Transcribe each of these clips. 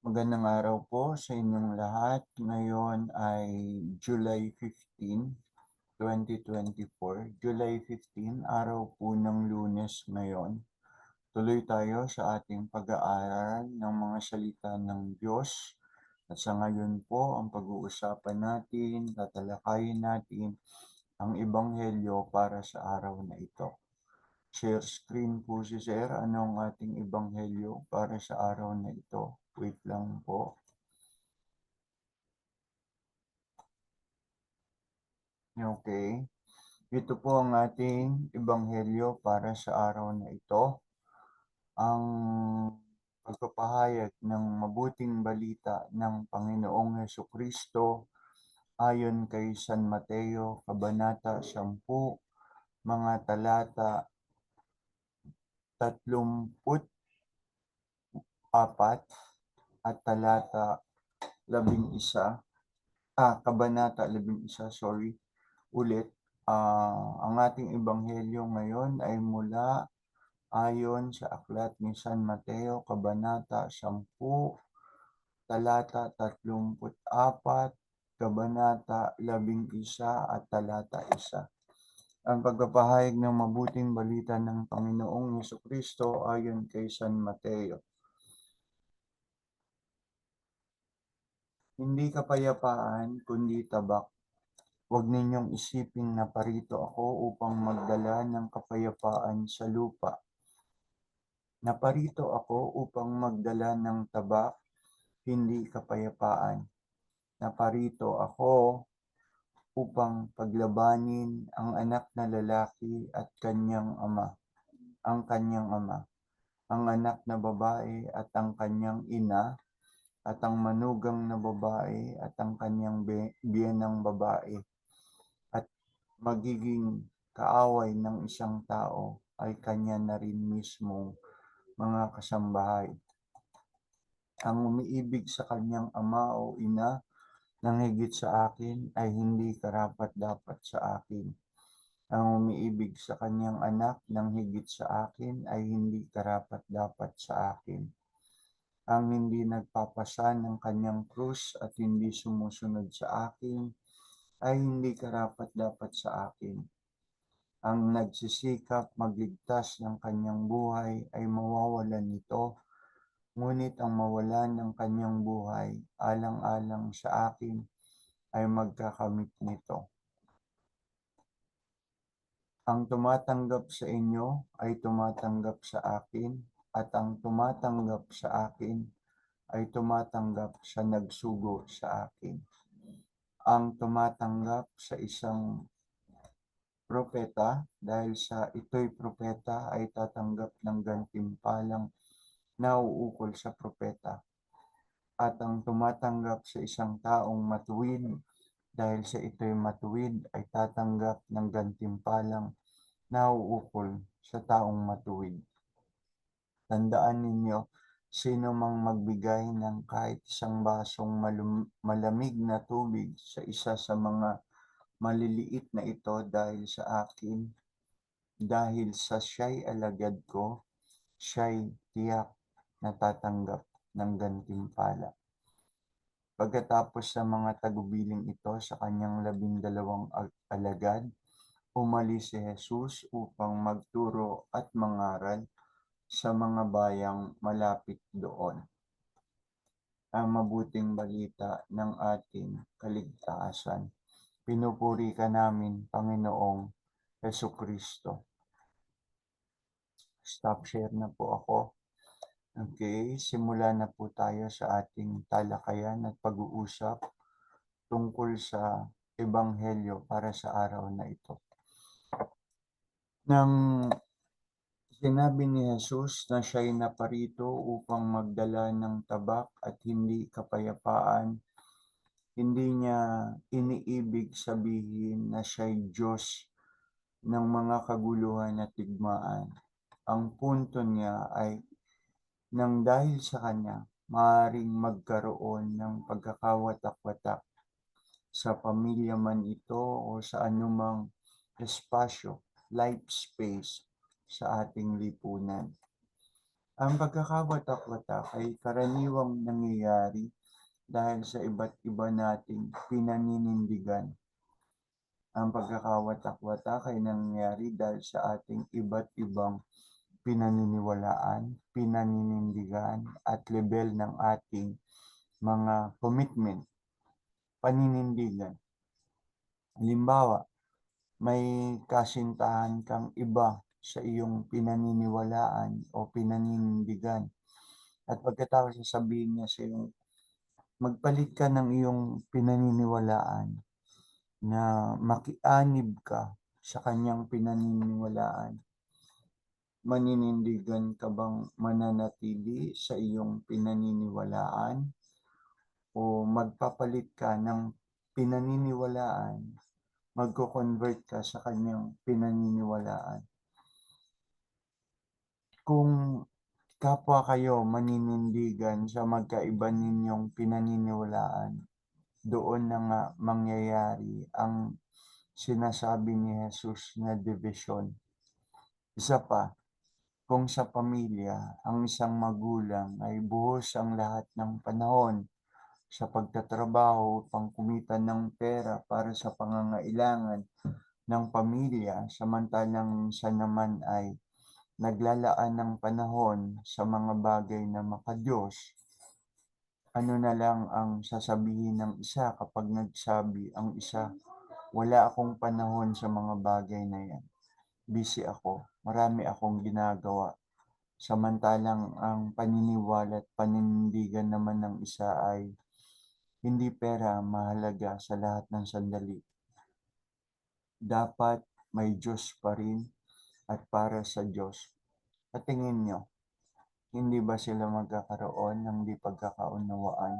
Magandang araw po sa inyong lahat. Ngayon ay July 15, 2024. July 15, araw po ng Lunes ngayon. Tuloy tayo sa ating pag-aaral ng mga salita ng Diyos. At sa ngayon po, ang pag-uusapan natin, tatalakayin natin ang Ebanghelyo para sa araw na ito. Share screen po si Sir. Ano ang ating Ebanghelyo para sa araw na ito? Wait lang po. Okay. Ito po ang ating ebanghelyo para sa araw na ito. Ang pagpapahayag ng mabuting balita ng Panginoong Hesukristo ayon kay San Mateo, Kabanata 10, mga talata 34 at talata 11. Kabanata 11, sorry. Ulit, ang ating ebanghelyo ngayon ay mula ayon sa aklat ni San Mateo, Kabanata 10, talata 34, Kabanata 11 at talata 1. Ang pagpapahayag ng mabuting balita ng Panginoong Hesukristo ayon kay San Mateo. Hindi kapayapaan kundi tabak. Huwag ninyong isiping naparito ako upang magdala ng kapayapaan sa lupa. Naparito ako upang magdala ng tabak, hindi kapayapaan. Naparito ako upang paglabanin ang anak na lalaki at ang kanyang ama, ang anak na babae at ang kanyang ina, at ang manugang na babae at ang kanyang biyenang babae, at magiging kaaway ng isang tao ay kanya na rin mismong mga kasambahay. Ang umiibig sa kanyang ama o ina nang higit sa akin ay hindi karapat-dapat sa akin. Ang umiibig sa kanyang anak nang higit sa akin ay hindi karapat-dapat sa akin. Ang hindi nagpapasan ng kanyang krus at hindi sumusunod sa akin ay hindi karapat-dapat sa akin. Ang nagsisikap magligtas ng kanyang buhay ay mawawalan nito, ngunit ang mawalan ng kanyang buhay alang-alang sa akin ay magkakamit nito. Ang tumatanggap sa inyo ay tumatanggap sa akin, at ang tumatanggap sa akin ay tumatanggap sa nagsugo sa akin. Ang tumatanggap sa isang propeta dahil sa ito'y propeta ay tatanggap ng gantimpalang nauukol sa propeta. At ang tumatanggap sa isang taong matuwid dahil sa ito'y matuwid ay tatanggap ng gantimpalang nauukol sa taong matuwid. Tandaan ninyo, sino mang magbigay ng kahit isang basong malamig na tubig sa isa sa mga maliliit na ito dahil sa akin, dahil sa siya'y alagad ko, siya'y tiyak na tatanggap ng gantimpala. Pagkatapos sa mga tagubiling ito sa kanyang 12 alagad, umalis si Jesus upang magturo at mangaral sa mga bayang malapit doon. Ang mabuting balita ng ating kaligtasan. Pinupuri ka namin, Panginoong Hesukristo. Stop share na po ako. Okay, simula na po tayo sa ating talakayan at pag-uusap tungkol sa Ebanghelyo para sa araw na ito. Nang sinabi ni Jesus na siya'y naparito upang magdala ng tabak at hindi kapayapaan, hindi niya iniibig sabihin na siya'y Diyos ng mga kaguluhan at digmaan. Ang punto niya ay nang dahil sa kanya, maaaring magkaroon ng pagkakawatak-watak sa pamilya man ito o sa anumang espasyo, life space sa ating lipunan. Ang pagkakawatak-watak ay karaniwang nangyayari dahil sa iba't iba nating pinaninindigan. Ang pagkakawatak-watak ay nangyayari dahil sa ating iba't ibang pinaniniwalaan, pinaninindigan at lebel ng ating mga commitment, paninindigan. Halimbawa, may kasintahan kang iba sa iyong pinaniniwalaan o pinaninindigan at pagkatapos sasabihin niya sa iyo, magpalit ka ng iyong pinaniniwalaan na makianib ka sa kanyang pinaniniwalaan. Maninindigan ka bang mananatili sa iyong pinaniniwalaan o magpapalit ka ng pinaniniwalaan, magko-convert ka sa kanyang pinaniniwalaan? Kung kapwa kayo maninindigan sa magkaiba ninyong pinaniniwalaan, doon na nga mangyayari ang sinasabi ni Jesus na division. Isa pa, kung sa pamilya, ang isang magulang ay buhos ang lahat ng panahon sa pagtatrabaho upang kumita ng pera para sa pangangailangan ng pamilya, samantalang isa naman ay naglalaan ng panahon sa mga bagay na makadiyos, ano na lang ang sasabihin ng isa kapag nagsabi ang isa, wala akong panahon sa mga bagay na yan. Busy ako, marami akong ginagawa. Samantalang ang paniniwala at paninindigan naman ng isa ay hindi pera mahalaga sa lahat ng sandali. Dapat may Diyos pa rin at para sa Diyos. At tingin nyo, hindi ba sila magkakaroon ng di pagkakaunawaan?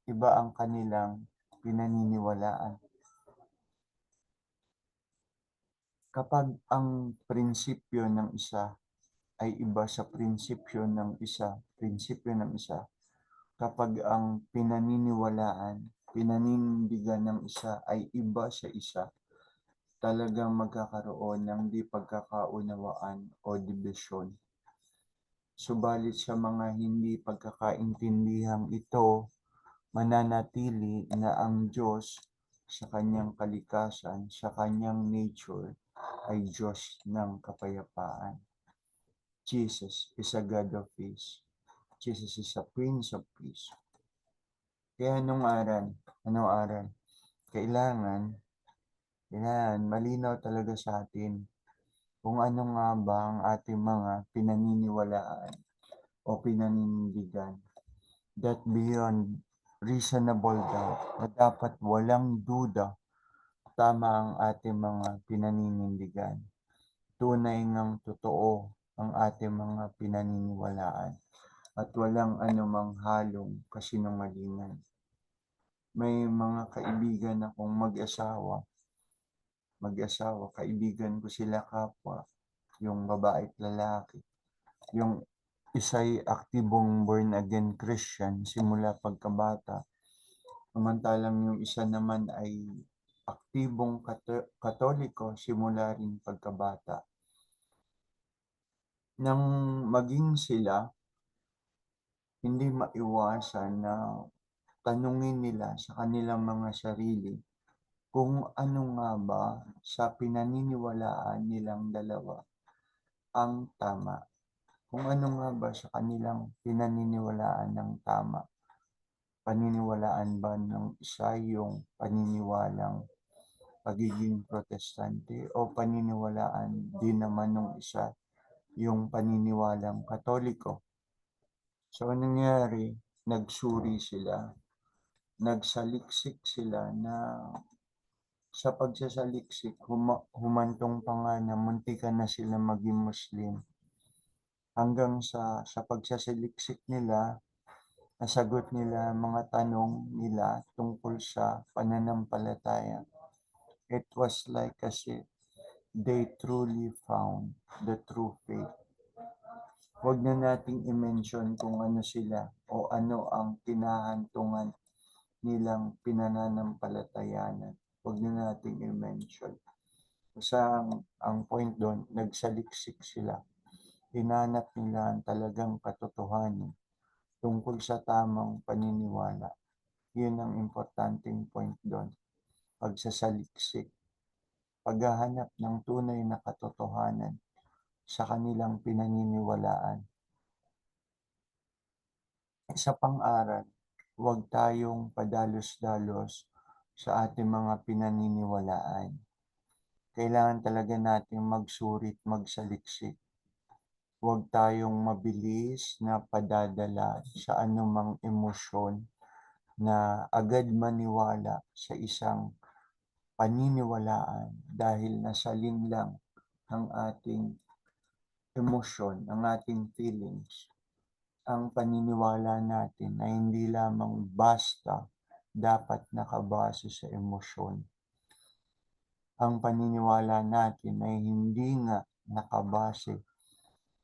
Iba ang kanilang pinaniniwalaan. Kapag ang prinsipyo ng isa ay iba sa prinsipyo ng isa, kapag ang pinaniniwalaan, pinaninindigan ng isa ay iba sa isa, talagang magkakaroon ng di pagkakaunawaan o dibisyon. Subalit sa mga hindi pagkakaintindihang ito, mananatili na ang Diyos sa kanyang kalikasan, sa kanyang nature, ay Diyos ng kapayapaan. Jesus is a God of peace. Jesus is a Prince of Peace. Kaya anong aral? Kailangan malinaw talaga sa atin kung ano nga ba ang ating mga pinaniniwalaan o pinaninindigan. That beyond reasonable doubt, na dapat walang duda, tama ang ating mga pinaninindigan. Tunay ngang totoo ang ating mga pinaniniwalaan at walang anumang halong kasinungalingan. May mga kaibigan akong mag-asawa, kaibigan ko sila kapwa, yung babae at lalaki. Yung isa'y aktibong born again Christian simula pagkabata, samantalang yung isa naman ay aktibong Katoliko simula rin pagkabata. Nang maging sila, hindi maiwasan na tanungin nila sa kanilang mga sarili kung ano nga ba sa pinaniniwalaan nilang dalawa ang tama. Kung ano nga ba sa kanilang pinaniniwalaan ng tama. Paniniwalaan ba ng isa yung paniniwalang pagiging protestante o paniniwalaan din naman ng isa yung paniniwalang katoliko? So, anong nangyari? Nagsuri sila, nagsaliksik sila na sa pagsasaliksik, humantong pa nga na muntikan na sila maging Muslim. Hanggang sa pagsasaliksik nila, nasagot nila mga tanong nila tungkol sa pananampalataya. It was like as if they truly found the true faith. Huwag na nating i-mention kung ano sila o ano ang kinahantungan nilang pinananampalatayanan. Huwag na nating i-mention. Basta ang point doon, nagsaliksik sila. hinanap nila ang talagang katotohanan tungkol sa tamang paniniwala. Yun ang importanteng point doon. Pagsasaliksik, paghahanap ng tunay na katotohanan sa kanilang pinaniniwalaan. Sa pang-aral, huwag tayong padalos-dalos sa ating mga pinaniniwalaan. Kailangan talaga nating magsurit, magsaliksik. Huwag tayong mabilis na padadala sa anumang emosyon na agad maniwala sa isang paniniwalaan dahil nasalin lang ang ating emosyon, ang ating feelings. Ang paniniwala natin ay hindi lamang basta dapat nakabase sa emosyon. Ang paniniwala natin ay hindi nga nakabase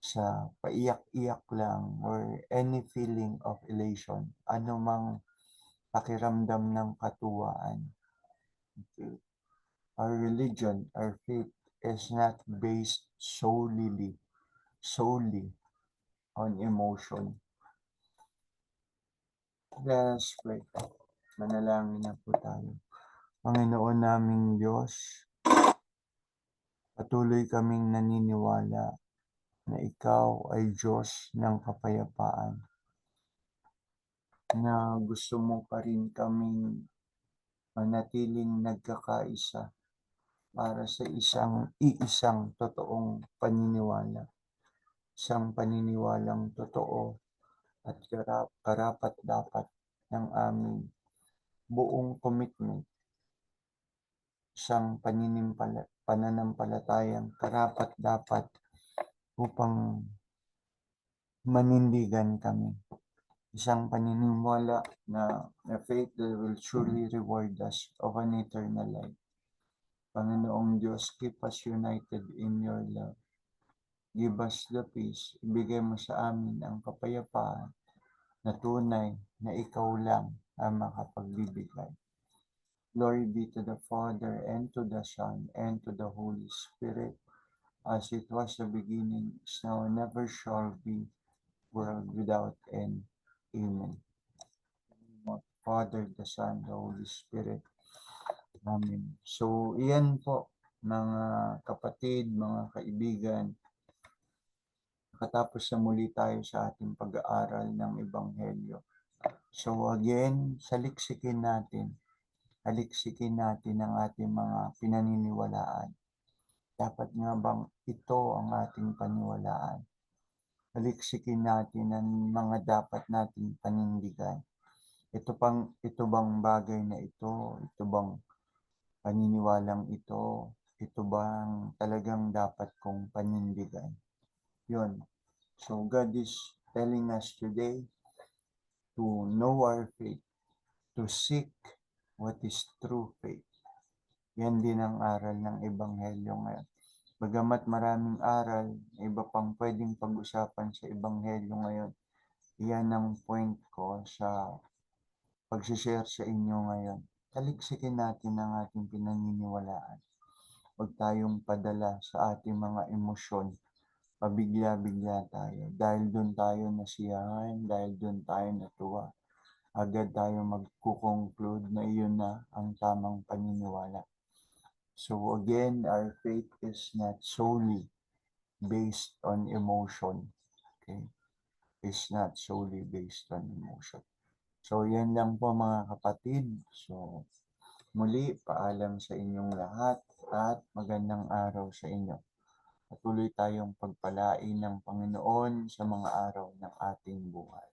sa paiyak-iyak lang or any feeling of elation, anumang pakiramdam ng katuwaan. Okay. Our religion, our faith is not based solely on emotion. Let us pray. Manalangin na po tayo. Panginoon naming Diyos, patuloy kaming naniniwala na Ikaw ay Diyos ng kapayapaan, na gusto mo pa rin kaming manatiling nagkakaisa para sa iisang totoong paniniwala. Isang paniniwalang totoo at karapat-dapat ng aming buong commitment. Isang pananampalatayang karapat-dapat upang manindigan kami. Isang paniniwala na faith that will surely reward us of an eternal life. Panginoong Diyos, keep us united in your love. Give us the peace. Ibigay mo sa amin ang kapayapaan na tunay na ikaw lang ang makapagbibigay. Glory be to the Father, and to the Son, and to the Holy Spirit, as it was the beginning, is now, and never shall be, world without end. Amen. Father, the Son, the Holy Spirit. Amen. So, iyan po, mga kapatid, mga kaibigan, nakatapos na muli tayo sa ating pag-aaral ng Ebanghelyo. So again, saliksikin natin ang ating mga pinaniniwalaan. Dapat nga bang ito ang ating paniwalaan? Saliksikin natin ang mga dapat nating panindigan. Ito bang bagay na ito bang paniniwalang ito bang talagang dapat kong panindigan? Yun. So God is telling us today to know our faith, to seek what is true faith. Yan din ang aral ng Ebanghelyo ngayon. Bagamat maraming aral, iba pang pwedeng pag-usapan sa Ebanghelyo ngayon, yan ang point ko sa pag-share sa inyo ngayon. Taliksikin natin ang ating pinaniniwalaan. Huwag tayong padala sa ating mga emosyon. Pabigla-bigla tayo. Dahil doon tayo nasiyahan, dahil doon tayo natuwa. Agad tayo magkukonclude na iyon na ang tamang paniniwala. So again, our faith is not solely based on emotion. Okay? It's not solely based on emotion. So yan lang po mga kapatid. So muli, paalam sa inyong lahat at magandang araw sa inyo. Patuloy tayong pagpalain ng Panginoon sa mga araw ng ating buhay.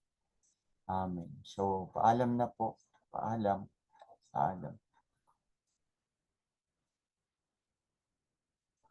Amen. So paalam na po. Paalam.